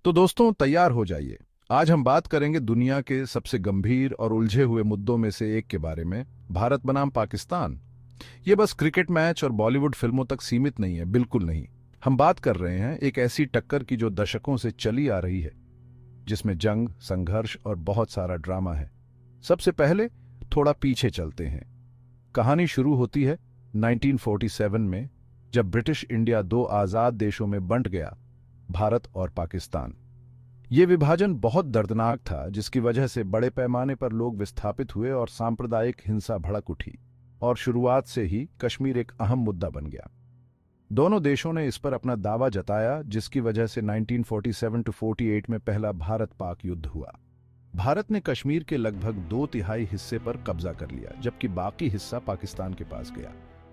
तो दोस्तों तैयार हो जाइए। आज हम बात करेंगे दुनिया के सबसे गंभीर और उलझे हुए मुद्दों में से एक के बारे में, भारत बनाम पाकिस्तान। ये बस क्रिकेट मैच और बॉलीवुड फिल्मों तक सीमित नहीं है, बिल्कुल नहीं। हम बात कर रहे हैं एक ऐसी टक्कर की जो दशकों से चली आ रही है, जिसमें जंग, संघर्ष और बहुत सारा ड्रामा है। सबसे पहले थोड़ा पीछे चलते हैं। कहानी शुरू होती है 1947 में, जब ब्रिटिश इंडिया दो आजाद देशों में बंट गया, भारत और पाकिस्तान। ये विभाजन बहुत दर्दनाक था, जिसकी वजह से बड़े पैमाने पर लोग विस्थापित हुए और सांप्रदायिक हिंसा भड़क उठी। और शुरुआत से ही कश्मीर एक अहम मुद्दा बन गया। दोनों देशों ने इस पर अपना दावा जताया, जिसकी वजह से 1947 टू 48 में पहला भारत पाक युद्ध हुआ। भारत ने कश्मीर के लगभग 2/3 हिस्से पर कब्जा कर लिया, जबकि बाकी हिस्सा पाकिस्तान के पास गया।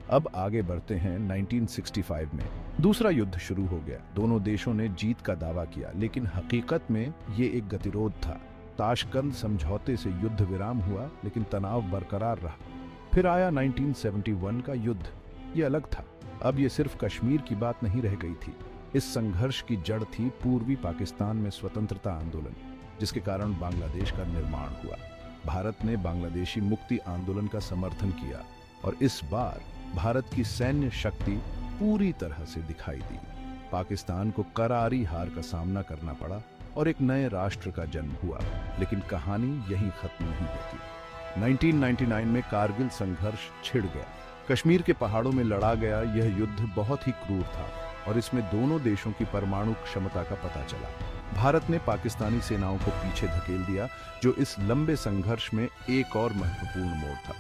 अब आगे बढ़ते हैं 1965 में। दूसरा युद्ध शुरू हो गया। दोनों देशों ने जीत का दावा किया, लेकिन हकीकत में ये एक गतिरोध था। ताशकंद समझौते से युद्ध विराम हुआ, लेकिन तनाव बरकरार रहा। फिर आया 1971 का युद्ध। ये अलग था। अब ये सिर्फ कश्मीर की बात नहीं रह गई थी। इस संघर्ष की जड़ थी पूर्वी पाकिस्तान में स्वतंत्रता आंदोलन, जिसके कारण बांग्लादेश का निर्माण हुआ। भारत ने बांग्लादेशी मुक्ति आंदोलन का समर्थन किया, और इस बार भारत की सैन्य शक्ति पूरी तरह से दिखाई दी। पाकिस्तान को करारी हार का सामना करना पड़ा और एक नए राष्ट्र का जन्म हुआ। लेकिन कहानी यहीं खत्म नहीं होती। 1999 में कारगिल संघर्ष छिड़ गया। कश्मीर के पहाड़ों में लड़ा गया यह युद्ध बहुत ही क्रूर था, और इसमें दोनों देशों की परमाणु क्षमता का पता चला। भारत ने पाकिस्तानी सेनाओं को पीछे धकेल दिया, जो इस लंबे संघर्ष में एक और महत्वपूर्ण मोड़ था।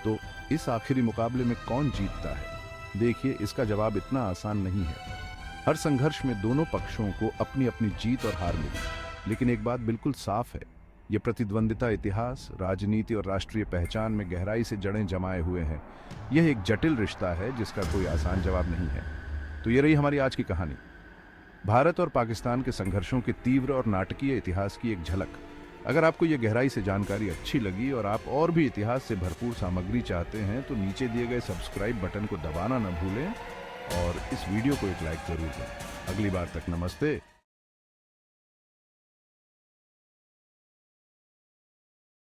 तो इस आखिरी मुकाबले में कौन जीतता है? देखिए, इसका जवाब इतना आसान नहीं है। हर संघर्ष में दोनों पक्षों को अपनी अपनी जीत और हार मिली, लेकिन एक बात बिल्कुल साफ है, ये प्रतिद्वंदिता इतिहास, राजनीति और राष्ट्रीय पहचान में गहराई से जड़ें जमाए हुए हैं। यह एक जटिल रिश्ता है, जिसका कोई आसान जवाब नहीं है। तो ये रही हमारी आज की कहानी, भारत और पाकिस्तान के संघर्षों के तीव्र और नाटकीय इतिहास की एक झलक। अगर आपको यह गहराई से जानकारी अच्छी लगी और आप और भी इतिहास से भरपूर सामग्री चाहते हैं, तो नीचे दिए गए सब्सक्राइब बटन को दबाना न भूलें और इस वीडियो को एक लाइक जरूर दें। अगली बार तक नमस्ते।